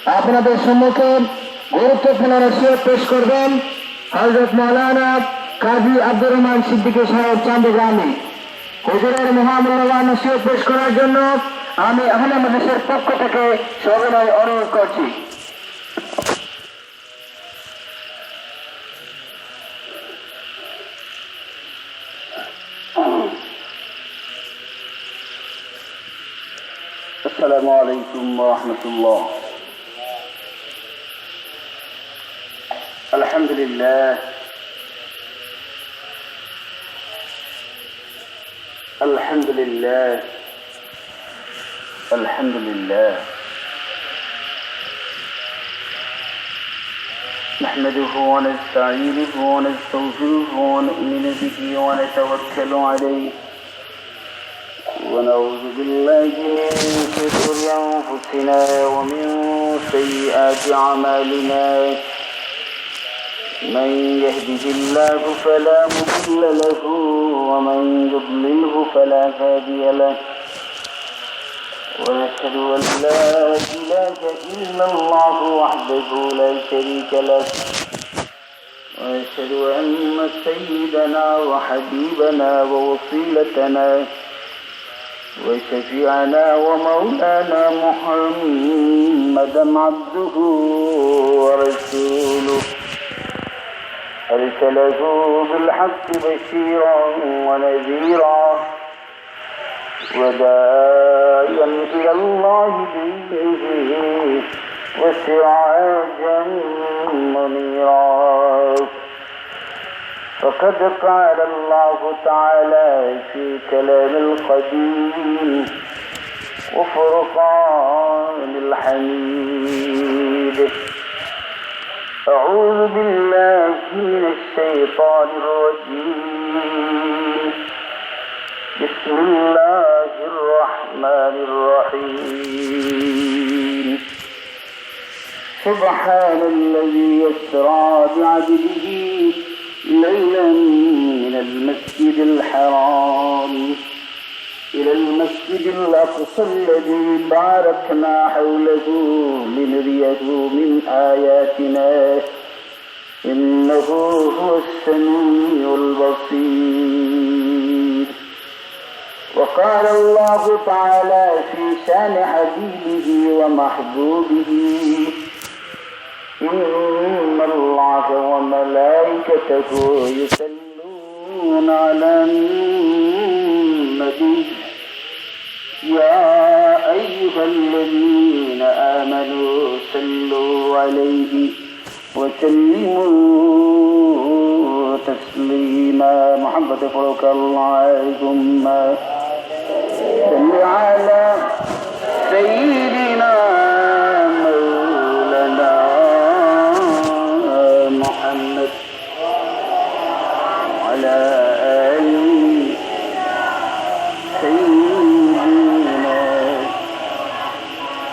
আপনাদের সম্মুখে গুরুত্বপূর্ণ নসিহত পেশ করবেন হযরত মাওলানা কাজী আব্দুর রহমান সিদ্দিকী সাহেব চান্দিগ্রামী। হুজুরের মহামূল্যবান নসিহত পেশ করার জন্য আমি আহলে মাদ্রাসার পক্ষ থেকে সবিনয় অনুরোধ করছি। السلام عليكم ورحمة الله. الحمد لله الحمد لله الحمد لله نحمده ونستعينه ونستغفره ونؤمن به ونتوكل عليه ونعوذ بالله من شرور أنفسنا ومن سيئات أعمالنا من يهده الله فلا مضل له ومن يضلله فلا هادي له ونشهد أن لا إله إلا الله وحده لا شريك له ونشهد أن سيدنا وحبيبنا ووصيلتنا وشفيعنا ومولانا محمدا عبده ورسوله أرسله بالحق بشيرا ونذيرا وداعيا إلى الله بإذنه وسراجا منيرا. فقد قال الله تعالى في كلام القديم وفرقان الحميد: أعوذ بالله من الشيطان الرجيم. بسم الله الرحمن الرحيم. سبحان الذي يسرى بعبده ليلا من المسجد الحرام إلى المسجد الأقصى الذي باركنا حوله لنريه من آياتنا إنه هو السميع البصير. وقال الله تعالى في شان حبيبه ومحبوبه: إن الله وملائكته يصلون على النبي يا أيها الذين آمنوا صلوا عليه وسلموا تسليما. محمد فوق اللهم صل على سيدنا مولانا محمد وعلى آل سيدنا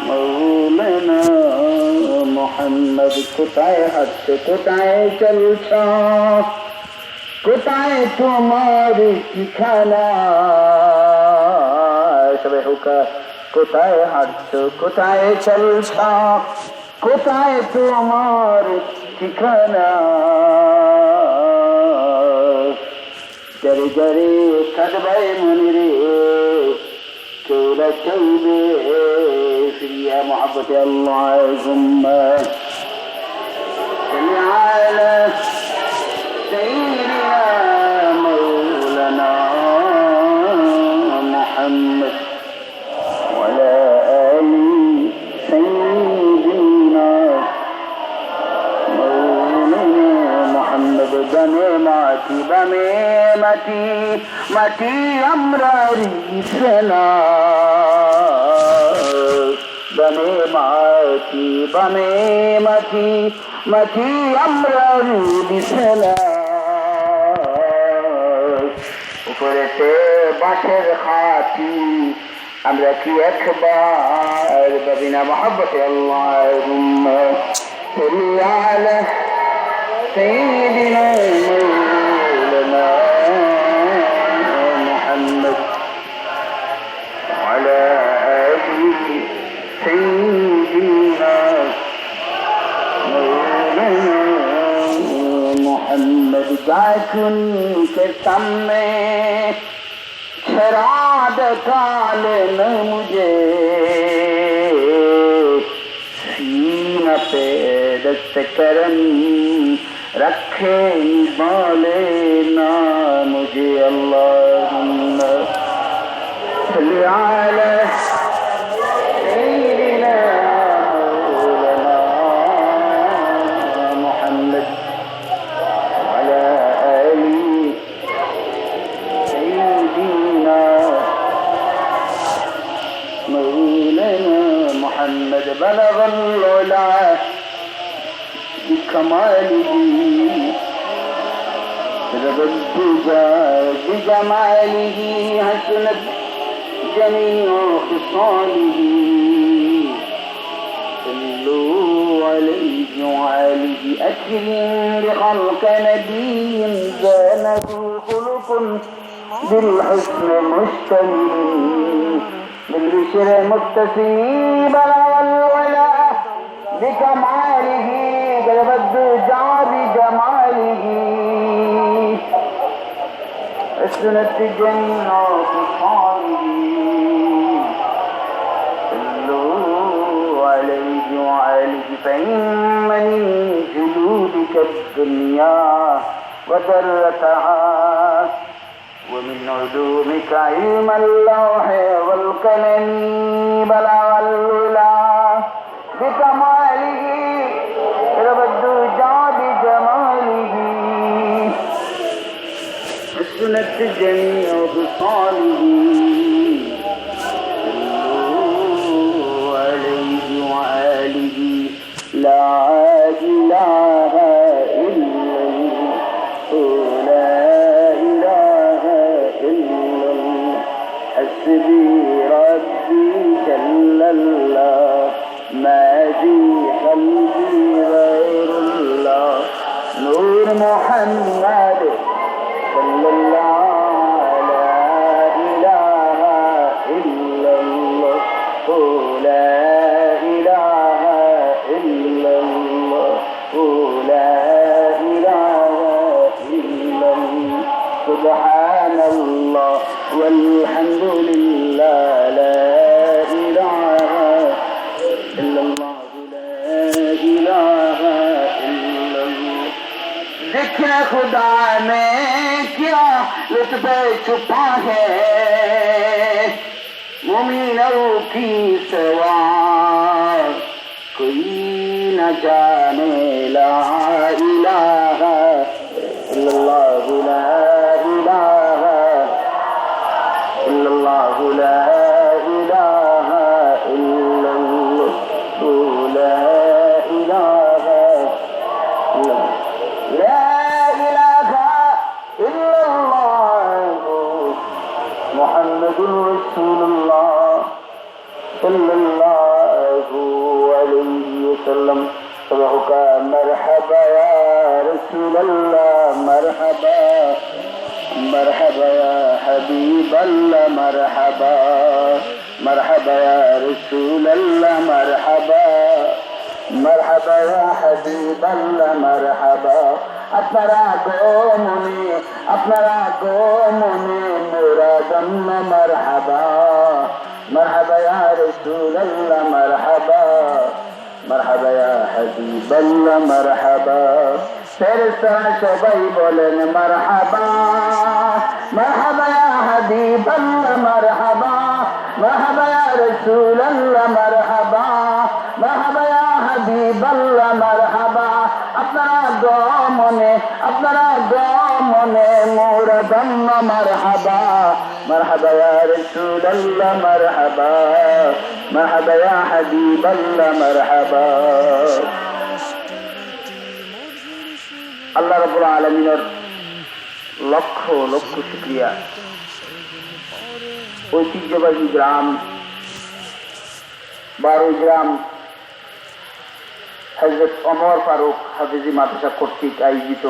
مولانا محمد. কোথায় হাঁটছো, কোথায় চলছ, কোথায় তোমার ঠিকানা? সবাই হুকা। কোথায় হাঁটছো, কোথায় চলছ, কোথায় তোমার ঠিকানা? যারে যারে থাকবাই মনে রে কেউরা চলবে ফিরিয়া মহাব্বতে আল্লাহুম্মা সাল্লি আলা সাইয়্যিদিনা মাওলানা মুহাম্মদ ওয়া আলা আলি সাইয়্যিদিনা মাওলানা মুহাম্মদ. জানে মাটি বামে মাটি মাটি আমরা রিসনা, বামে মাটি বামে মাটি মাটি আমরা রিসনা. উপরেতে বাঁশের খাটি আমরা কি একবার বিনা মহব্বতে আল্লাহুম্মা সাল্লি আলা সাইয়্যিদিনা মাওলানা মুহাম্মদ ওয়া আলা আলি সাইয়্যিদিনা उनके सामने शराब काले न मुझे सीना पे दस्त करम रखे बोले ना मुझे अल्लाहुम्मा सल्ली अला सय्यिदिना मौलाना मुहम्मद वअला आलि सय्यिदिना मौलाना मुहम्मद बलगल उला بكماله رب الدجى بجماله حسنت جميع خصاله صلوا عليه وآله أكرم بخلق نبي زانه خلق بالحسن مشتمل بالبشر متسم بلغ الولا بكماله قلب الدجى بجماله حسنت جميع خصاله صلوا عليه وآله فإن من جلودك الدنيا وذرتها ومن علومك علم اللوح والقلم بلغ العلا بكماله رب الدجى بجماله حسنت جميع خصاله صلوا عليه وآله لا إله إلا الله لا إله إلا الله حسبي ربي جل الله ما في قلبي غير الله نور محمد صلى الله لا إله إلا الله لا إله إلا الله لا إله إلا الله سبحان الله والحمد لله لا إله إلا الله لا إله إلا الله ذكر खुदा में क्या लुत्फ छुपा है मुमिनों की सवा कोई न जाने ला इलाहा इल्लल्लाह ला इलाहा इल्लल्लाह ला इलाहा इल्लल्लाह ला इलाहा لا إله إلا الله محمد رسول الله صلى الله عليه وسلم صبحك مرحبا يا رسول الله مرحبا مرحبا يا حبيب الله مرحبا مرحبا يا رسول الله مرحبا مرحبا يا حبيب الله مرحبا আপনারা গোমনে মুরাদম মারহাবা মারহাবা ইয়া রাসূলুল্লাহ মারহাবা মারহাবা ইয়া হাবিবাল্লাহ মারহাবা ফেরেশতা সবাই বলেন মারহাবা মারহাবা ইয়া হাবিবাল্লাহ মারহাবা মারহাবা ইয়া রাসূলুল্লাহ মারহাবা মারহাবা ইয়া হাবিবাল্লাহ মারহাবা আপনারা গমনে মুরাদম মারহাবা মারহাবা ইয়া রাসূলুল্লাহ মারহাবা মারহাবা ইয়া হাবিবাল্লাহ মারহাবা আল্লাহ রাব্বুল আলামিনের লক্ষ লক্ষ শুকরিয়া ঐতিহ্যবাহী গ্রাম 12 গ্রাম হযরত ওমর ফারুক হাফিজি মাদ্রাসা কর্তৃক আয়োজিত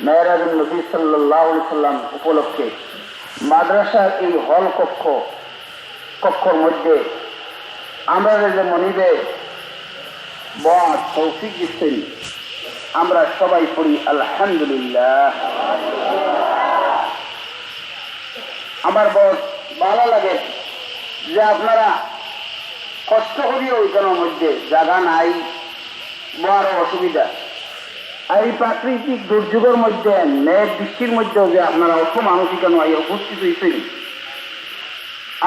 মেরাজুন নবী সাল্লাল্লাহু আলাইহি সাল্লাম উপলক্ষে মাদ্রাসার এই হল কক্ষর মধ্যে আমরা যে মনিবে বয়াত তৌফিক দিচ্ছেন আমরা সবাই পড়ি আলহামদুলিল্লাহ। আমার বহুত ভালো লাগে যে আপনারা কষ্ট করিও ওইখানের মধ্যে জায়গা নাই, বড় অসুবিধা। আর এই প্রাকৃতিক দুর্যোগের মধ্যে মেঘ বৃষ্টির মধ্যেও যে আপনারা অত মানুষ কেন উপস্থিত হয়েছেন,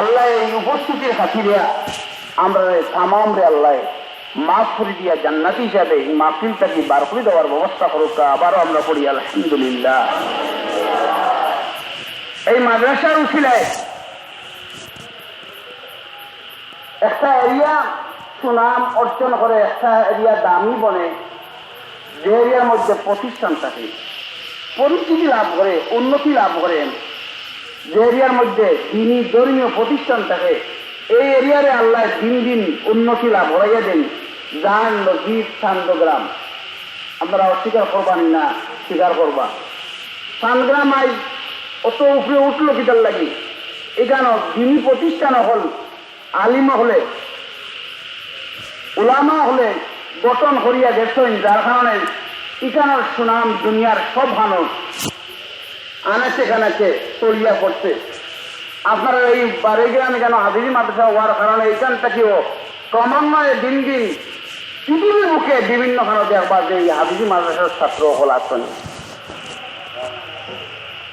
আল্লাহ এই উপস্থিতির খাতিরে আমরা তামাম রে আল্লাহ মাফ করে দিয়া জান্নাতি হিসাবে এই মাহফিলটাকে বার করে দেওয়ার ব্যবস্থা করুক। আবারও আমরা পড়ি আলহামদুলিল্লাহ। এই মাদ্রাসার উছিলায় একটা এরিয়া সুনাম অর্জন করে, একটা এরিয়া দামি বনে, যে এরিয়ার মধ্যে প্রতিষ্ঠান থাকে, পরিচিতি লাভ করে, উন্নতি লাভ করে, যে এরিয়ার মধ্যে দিনী ধর্মীয় প্রতিষ্ঠান থাকে, এই এরিয়ারে আল্লাহ দিন দিন উন্নতি লাভ হইয়া দেন। জান নজিব চান্দগ্রাম, আপনারা অস্বীকার করবানি না, স্বীকার করবা। চান্দগ্রাম আই অত উপরে উঠলো কিতার লাগি, এখানে দিনী প্রতিষ্ঠান হল, আলিম হলে, উলামা হলে গঠন করিয়া গেছেন, যার কারণে এখানের সুনাম দুনিয়ার সব মানুষ আনাচে কানাচে চলিয়া পড়ছে। আপনারা এই বারেগ্রামে কেন হাফিজি মাদ্রাসা হওয়ার কারণে এইখান থেকেও ক্রমান্বয়ে দিন দিন পৃথিবীর মুখে বিভিন্ন কারণে দেখবা যে এই হাফিজি মাদ্রাসার ছাত্র হল আছেন।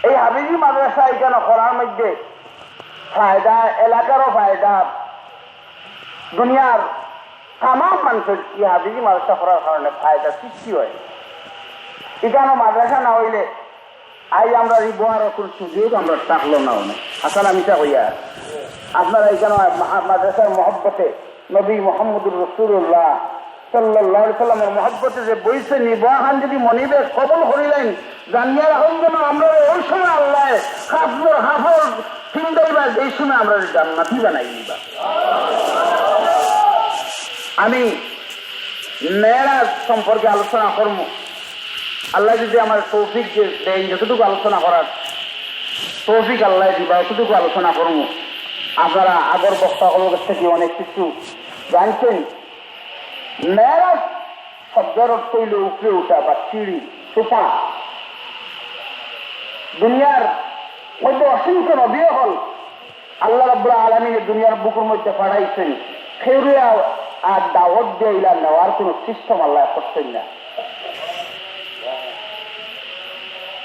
এই হাফিজি মাদ্রাসা এখানে করার মধ্যে ফায়দা, এলাকারও ফায়দা, দুনিয়ার তাম মানুষের এই হাফিজি মাদ্রাসা করার কারণে ফায়দা সৃষ্টি হয়। এখানে মাদ্রাসা না হইলে আই আমরা রিবোয়ার কোন সুযোগ আমরা থাকলো না। আসলে আমি তা হইয়া আপনারা এখানে মাদ্রাসার মহব্বতে নবী মোহাম্মদুর রসুল্লাহ সাল্লাল্লাহু আলাইহি সাল্লামের মহব্বতে যে বইছে নিবোয়া খান যদি মনিবে কবল করিলেন, জানিয়া রাখুন যেন আমরা ওই সময় আল্লাহ হাফর ফিন্দাইবা, এই সময় আমরা জান্নাতি বানাই নিবা। আমি মেয়েরাজ সম্পর্কে আলোচনা করব, আল্লাহ যদি আমার তৌফিক দেয়, যতটুকু আলোচনা করার তৌফিক আল্লাহ দিবা অতটুকু আলোচনা করব। আপনারা আগর বক্তাগুলোর কাছ থেকে অনেক কিছু জানছেন। মেয়েরাজ শব্দের অর্থ হইলে উপরে উঠা বা সিঁড়ি, সোপা। দুনিয়ার মধ্যে অসংখ্য নবী হল আল্লাহ রাব্বুল আলামিন দুনিয়ার বুকের মধ্যে পাঠাইছেন, খেউরিয়া আর দাওয়াত দিয়ে ইলা নেওয়ার কোন সিস্টেম আল্লাহ করছেন না।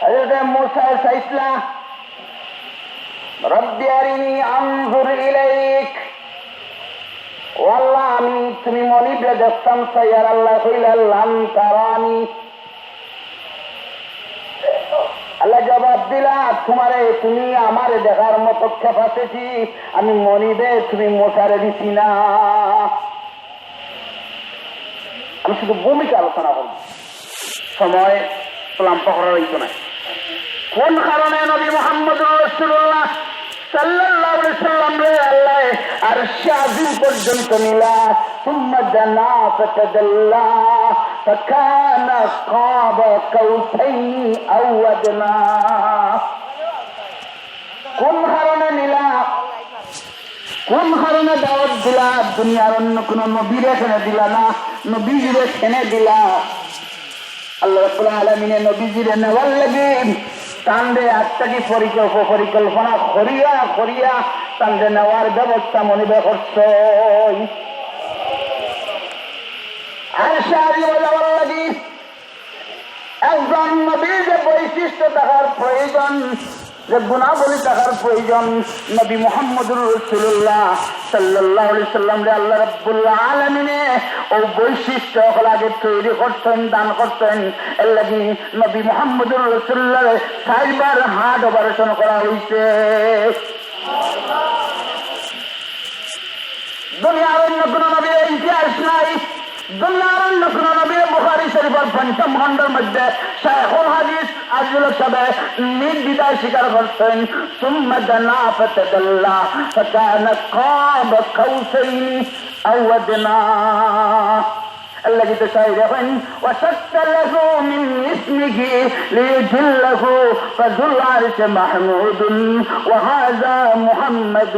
হযরত মুসা চাইছিলা রব্বি আরিনি আনজুর ইলাইক, ও আল্লাহ আমি তুমি মনিবে দেখতাম চাই, আর আল্লাহ কইলা লাম তারানি। আল্লাহ জবাব দিলা তোমারে তুমি আমারে দেখার মতো ক্যাপাসিটি আমি মনিবে তুমি মোসারে দিছি না। আমি শুধু ভূমিকা আলোচনা করব, সময় ক্লান্ত করার হইতো না। কোন কারণে নবী মুহাম্মদুর রাসূলুল্লাহ সাল্লাল্লাহু আলাইহি সাল্লাম রে আল্লাহ আরশে আজিম পর্যন্ত নিলা, সুম্মা দানা ফাতাদাল্লা ফাকানা কাবা কাউসাইনি আও আদনা। কোন কারণে নিলা, কোন কারণে দাওয়াত দিলা? দুনিয়ার অন্য কোন নবীরে এখানে দিলা না, নবীজিরে এখানে দিলা। আল্লাহ রাব্বুল আলামিনের নবীজিরে নেওয়ার লাগে তান্ডে আজটাকে পরিকল্পনা করিয়া করিয়া তান্ডে নেওয়ার ব্যবস্থা মনিবে করছ। আর সারি যাওয়ার লাগে একজন নবীর যে বৈশিষ্ট্য থাকার প্রয়োজন, যে গুণাবলী থাকার প্রয়োজন, নবী মুহাম্মদুর রাসূলুল্লাহ সাল্লাল্লাহু আলাইহি সাল্লাম রে আল্লাহ রাব্বুল আলামিনে ও বৈশিষ্ট্য আগে তৈরি করতেন, দান করতেন। এর লাগি নবী মুহাম্মদুর রাসূলুল্লাহ 4 বার হার্ট অপারেশন করা হয়েছে। দুনিয়ার অন্য কোন নবীর ইতিহাস নাই, দুনিয়ার অন্য কোন নবী বুখারী শরীফের 5ম খণ্ডের মধ্যে শাইখুল হাদিস আজল সাহেব নির্দ্বিধায় স্বীকার করছেন, সুম্মা দানা ফাতাদাল্লা ফাকানা কাবা কাউসাইনি আও আদনা। الذي تشاهدون وشق له من اسمه ليجله فذو العرش محمود وهذا محمد।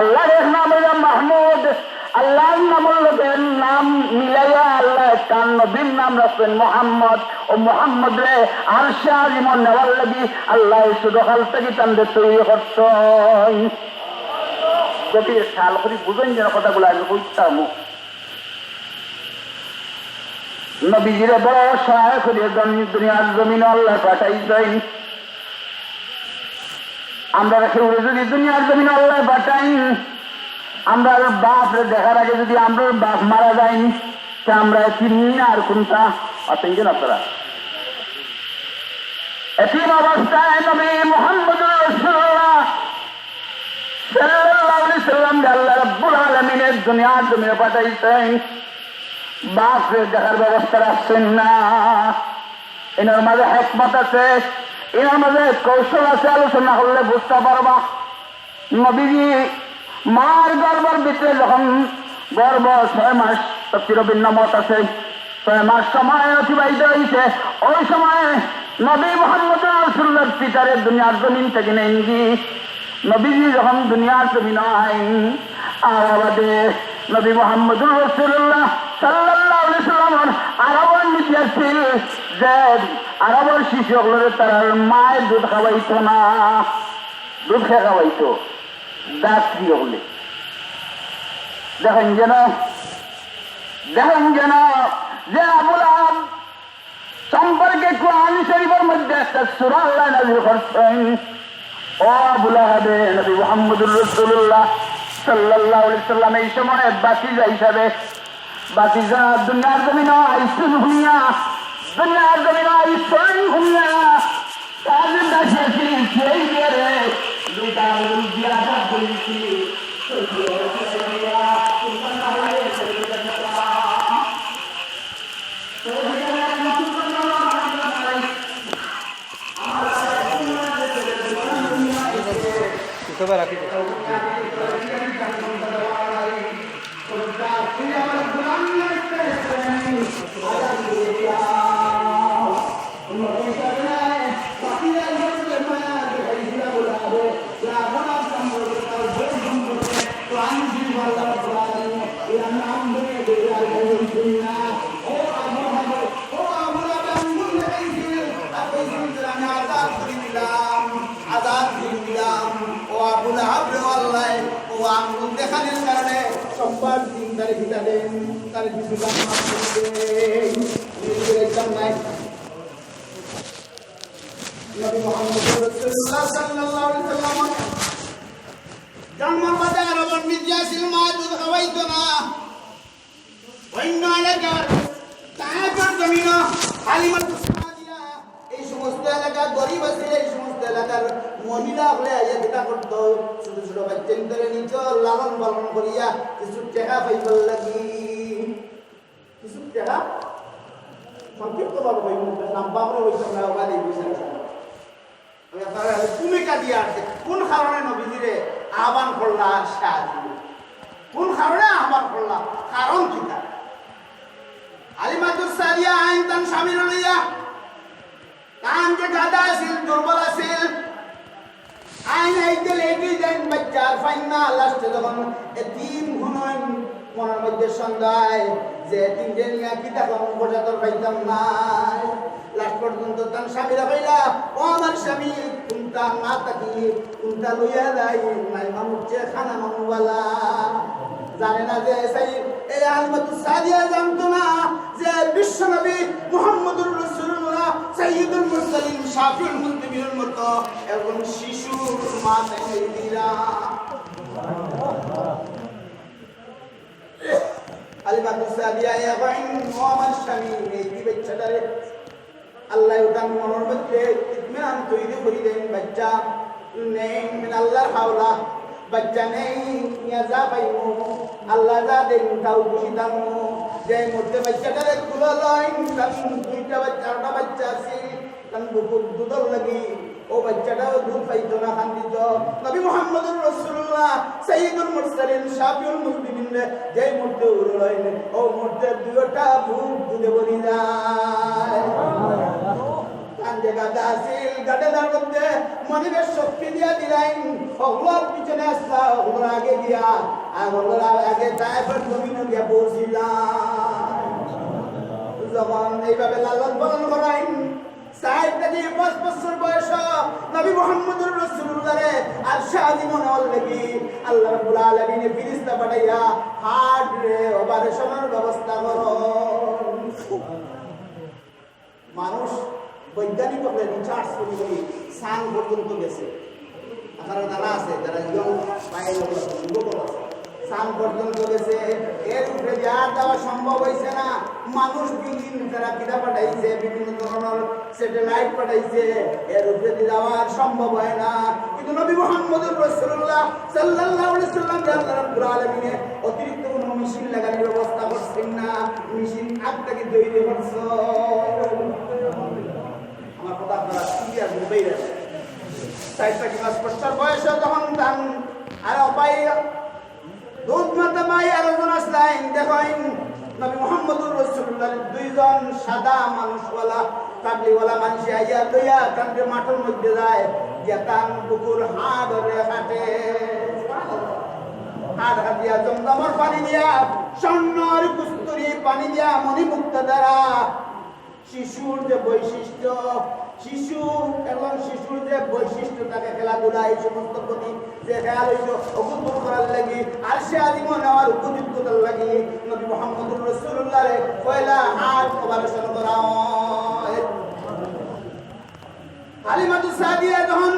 الله নাম হলো মাহমুদ, আল্লাহর নাম হলো নাম মিলাইয়া আল্লাহ কান নবীর নাম রাখবেন মোহাম্মদ। ও মোহাম্মদ রে আরশে আজিমন নেওয়ার লাগি আল্লাহ শুধু হাল থেকে তান্দের তৈরি করছেন। গভীর খেয়াল করি বুঝেন যেন কথাগুলো আমি বুঝতাম। নবীজিরে বড় সহায় করিয়ে দুনিয়ার জমিনে আল্লাহ পাঠাইছেন। আমরা কেউ যদি দুনিয়ার জমিনে আল্লাহ পাঠাই, আমরা বাপ দেখার আগে যদি আমরা বাপ মারা যাই, তা আমরা চিনি না আর কোনটা অসংখ্য আপনারা এতিম অবস্থায় নবী মুহাম্মদ রাসূলুল্লাহ সাল্লাল্লাহু আলাইহি সাল্লাম আল্লাহ রাব্বুল আলামিনের দুনিয়ার জমিনে পাঠাইছেন। বাপ দেখার ব্যবস্থা রাখছেন না। এনার মাঝে হিকমত আছে, এনার মাঝে কৌশল আছে, আলোচনা করলে বুঝতে পারবা। নবীজি মার গর্ভের ভিতরে যখন গর্ভ 6 মাস তফসিরে ভিন্ন মত আছে, 6 মাস সময় অতিবাহিত হয়েছে, ওই সময় নবী মুহাম্মদ রাসূলুল্লাহ পিতারে দুনিয়ার জমিন থেকে নেন গি। নবীজি যখন দুনিয়ার জমিন আইন আবাদে নবী মুহাম্মদ রাসূলুল্লাহ সাল্লাল্লাহু আলাইহি সাল্লাম আরবের নীতি আছিল যে আরবের শিশুগুলোর তার মায়ের দুধ খাওয়াইতো না, দুধ খাওয়াইতো দাত্রী হলে। দেখেন যেন যে আবুল আহাব সম্পর্কে কোরআন শরীফের মধ্যে একটা সূরা আল্লাহ নাযিল করেছেন। ও আবুল আহাবে নবী মুহাম্মদুর রাসূলুল্লাহ সাল্লাল্লাহু আলাইহি সাল্লাম এই সময় বাতিজা হিসাবে বাতিজা দুনিয়ার জমিনে আইসুন হুইয়া, দুনিয়ার জমিনে আইসুন হুইয়া তাদের দাসে সেই বেরে দুইটা দিয়া বলছি রাখি দেখানোর কারণে সম্পাদ দিন তার ভিতরে তার নাই নবী মুহাম্মদ রাসূলুল্লাহ সাল্লাল্লাহু আলাইহি ওয়াসাল্লাম জন্মের পরে আরবের মিডিয়া ছিল মা দুধ খাওয়াইতো না। অন্য এলাকার তাহার জমিন হালিমাতুস সাদিয়া এই সমস্ত এলাকা গরিব আছে, এই সমস্ত এলাকার মহিলা হলে যেটা করতো ছোট ছোট বাচ্চাদের ধরে নিত লালন পালন করিয়া কিছু টাকা পাইবার লাগি, কিছু টাকা সংক্ষিপ্ত ভাবে হইব নাম বাবরে হইতাম না ওখানে বিষয় ভূমিকা দিয়ে আসছে। কোন কারণে নবীজিরে আহ্বান করলা সাহায্য, কোন কারণে আহ্বান করলা, কারণ কি তার? হালিমাতুস সাদিয়া আইন তান স্বামীর লইয়া কান যে গাদা আছিল, দুর্বল আছিল, আইন আইতে লেগে দেন বাচ্চার ফাইনা লাস্টে যখন এতিম হুনন মনের মধ্যে সন্ধ্যায় যে এতিমকে নিয়ে কি দেখলাম বোঝাতর পাইতাম নাই। লাস্ট পর্যন্ত তার স্বামীরা কইলা ও আমার স্বামী কোনটা না থাকি কোনটা লইয়া যায় নাই মানুষ খানা মানুষওয়ালা জানে না যে সেই এই হালিমাতুস সাদিয়া জানতো না যে বিশ্বনবী মুহাম্মদুর রাসূলুল্লাহ সাইয়্যিদুল মুরসালিন শাফিউল মুজনিবিনের মতো এবং শিশুর মা তাইরা হালিমাতুস সাদিয়া ইয়াবাইন ও আমার স্বামী এই বাচ্চাটারে আল্লাহ উদান মনের মধ্যে ইতমিনান তৈরি করে দেন। বাচ্চা নেই মিন আল্লাহর হাওলা, বাচ্চা নেই যা পাইমু আল্লাহ যা দেন তাও খুশি থাকবো। যে মুহূর্তে বাচ্চাটারে তুলে লইন দুইটা চারটা বাচ্চা আছে দুধর লাগি ও বাচ্চাটাও দুধ পাইতো না খান্দিত। নবী মুহাম্মদুর রাসূলুল্লাহ সাইয়্যিদুল মুরসালিন শাফিউল মুজনিবিন যে মুহূর্তে উড়ে লইন ও মুহূর্তে দুইটা বুক দুধে ভরি যায়। কান্দে গাদা আছিল গাদার মধ্যে মনিবের শক্তি দিয়া দিলাইন ওগুলোর পিছনে আসলা ওগুলোর আগে দিয়া আর ওগুলোর আগে তাইফের জমিনে গিয়ে পৌঁছিলাম। যখন এইভাবে লালন পালন করেন 4 থেকে 5 বছর বয়স নবী মুহাম্মদুর রাসূলুল্লাহরে আরশে আজিমে নেওয়ার লাগি আল্লাহ রাব্বুল আলামিন ফেরেশতা পাঠাইয়া হার্ট রে অপারেশনের ব্যবস্থা করেন। মানুষ বৈজ্ঞানিকভাবে রিসার্চ করে সান পর্যন্ত গেছে। আপনারা জানা আছে যারা ইয়ং যুবক আছে সান পর্যন্ত গেছে। এর উপরে আর যাওয়া সম্ভব হয়েছে না। মানুষ বিভিন্ন যারা কিনা পাঠাইছে, বিভিন্ন ধরনের স্যাটেলাইট পাঠাইছে, এর উপরে যাওয়া সম্ভব হয় না। কিন্তু নবী মুহাম্মদুর রাসূলুল্লাহ সাল্লাল্লাহু আলাইহি সাল্লাম আল্লাহ রাব্বুল আলামিন অতিরিক্ত কোনো মেশিন লাগানোর ব্যবস্থা করছেন না। মেশিন আগটাকে তৈরি করছে। আমার কথা আপনারা ক্লিয়ার বুঝবেই না। 4 থেকে 5 বছর বয়সে যখন তান আর অপায় দুধ মাতা মাই আরেকজন আসলেন। দেখেন নবী মুহাম্মদুর রাসূলুল্লাহ 2 জন সাদা মানুষওয়ালা কাবলিওয়ালা মানুষ আইয়া লইয়া কান্ডে মাঠের মধ্যে যায়। যেতাম পুকুর হাড় ধরে হাঁটে, হাড় হাতিয়া জমজমের পানি দিয়া স্বর্ণর কুস্তুরি পানি দিয়া মণিমুক্ত দ্বারা শিশুর যে বৈশিষ্ট্য, শিশু এবং শিশুর যে বৈশিষ্ট্য তাকে খেলাধুলা এই সমস্ত প্রতি যে খেয়াল হইল অকুত করার লাগি আর সে আদিম নেওয়ার উপযুক্ততার লাগি নবী মুহাম্মদুর রাসূলুল্লাহ পয়লা হাত অপারেশন করা হয়। হালিমাতুস সাদিয়া যখন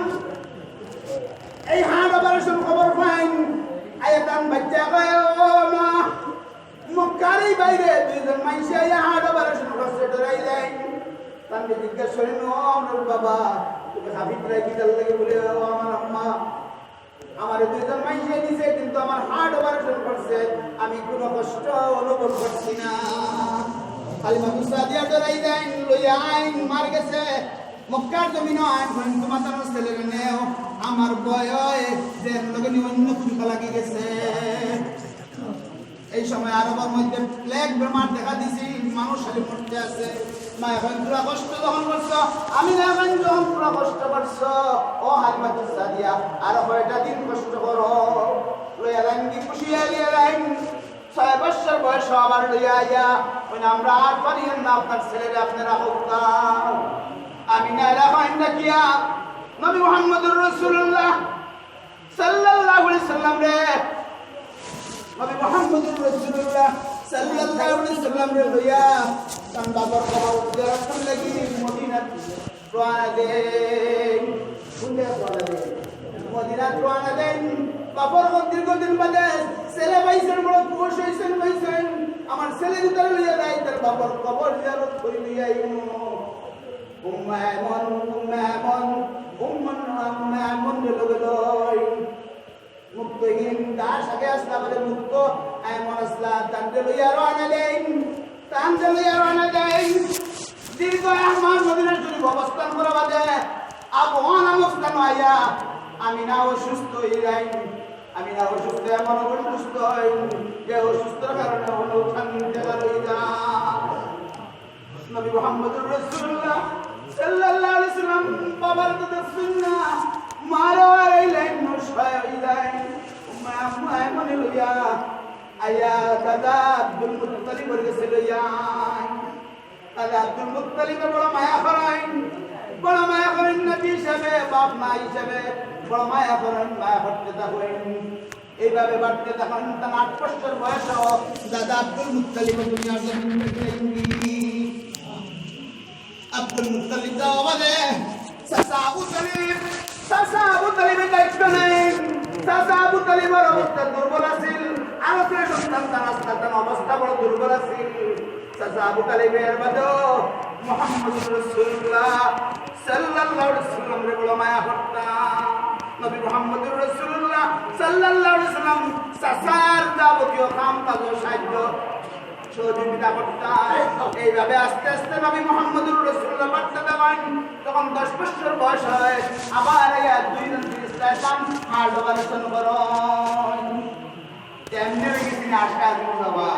এই হাত অপারেশন খবর পাইন আয়াতান বাচ্চা কয় ও মা মক্কারই বাইরে 2 জন মানুষ আইয়া হাত অপারেশন করছে ডরাইলেন। তাকে জিজ্ঞাসা করেন ও আমার বাবা তুমি হাবিবরা কি তার লাগে বলে ও আমার আম্মা আমার 2 জন মানুষ নিছে কিন্তু আমার হার্ট অপারেশন করছে আমি কোনো কষ্ট অনুভব করছি না। হালিমাতুস সাদিয়া ডরাইলেন লইয়া আইন মার গেছে মক্কার জমিনে আইন করেন তোমার তার ছেলে নেও আমার বয় যে লোকে অন্য কিছু লাগি গেছে। এই সময় আরবের মধ্যে প্লেগ বেমার দেখা দিছি, মানুষ খালি মরতে আছে। মা এখন পুরা কষ্ট যখন করছো, আমি না এখন যখন পুরা কষ্ট করছো ও হালিমাতুস সাদিয়া আর কয়টা দিন কষ্ট করো। লইয়া লাইন কি খুশি আলিয়া লাইন 6 বছর বয়স আবার লইয়া আইয়া ওই আমরা আর পারিয়েন না আপনার ছেলেরা আপনারা হত্যা। আমি না রাখাইন না কিয়া নবী মুহাম্মদুর রাসূলুল্লাহ সাল্লাল্লাহু আলাইহি সাল্লাম রে নবী মুহাম্মদুর রাসূলুল্লাহ সাল্লাল্লাহু আলাইহি সাল্লাম রে লইয়া তান বাবার কবর জিয়ারত লাগি মদিনাত রওনা দেন। শুনলে বলা দেন মদিনাত রওনা দেন। বাবার দীর্ঘদিন বাদে ছেলে পাইছেন, বড় খুশ হইছেন পাইছেন। আমার ছেলে ভিতরে লইয়া যাই তার বাবার কবর জিয়ারত করি লইয়া উম্মা এমন মুক্তহীন দাস আগে আসলা বলে মুক্ত এমন আসলা তান্ডে লইয়া রওনা দেন। তান্ডে লইয়া রওনা দেন। দীর্ঘ আমার মদিনার শরীফ অবস্থান করা বাদে আবহাওয়া অবস্থান আইয়া আমি না অসুস্থ হয়ে যাই। আমি না অসুস্থ এমন অসুস্থ হই যে অসুস্থর কারণে হলো ঠান্ডা লই যা। নবী মুহাম্মদুর রাসূলুল্লাহ সাল্লাল্লাহু আলাইহি সাল্লাম বাবার তো সুন্না মারো আর এই লাইন নশায় হই যায়। উম্মা মনে লইয়া আয়া দাদা আব্দুল মুত্তালিব বলছে লইয়া দাদা আব্দুল মুত্তালিব বড় মায়া করেন নবী হিসাবে বাপ মা হিসাবে বড় মায়া করেন, মায়া করতে থাকেন। এইভাবে বাড়তে তখন তার 8 বছর বয়স দাদা আব্দুল মুত্তালিব দুনিয়ার জমিনে আব্দুল মুত্তালিব যাওয়ালে চাচা আবু তালিবের দায়িত্ব নেন। চাচা আবু তালিবের অবস্থা দুর্বল আছিল, আরো 3 সন্তান তার অবস্থা বড় দুর্বল আছিল। চাচা আবু তালিবের বাদেও মুহাম্মদুর রাসূলুল্লাহ সাল্লাল্লাহু আলাইহি সাল্লাম রে বড় মায়া করতাম। নবী মুহাম্মদুর রাসূলুল্লাহ সাল্লাল্লাহু আলাইহি সাল্লাম চাচার যাবতীয় কাম কাজ সাহায্য সহযোগিতা করতাম। এইভাবে আস্তে আস্তে নবী মুহাম্মদুর রাসূলুল্লাহ বাড়তে থাকেন। তখন 10 বছর বয়স হয় আবার 2 জন ফেরেশতা হার্ট অপারেশন করেন। এমনি হয়ে গেছেন আটকা বাবা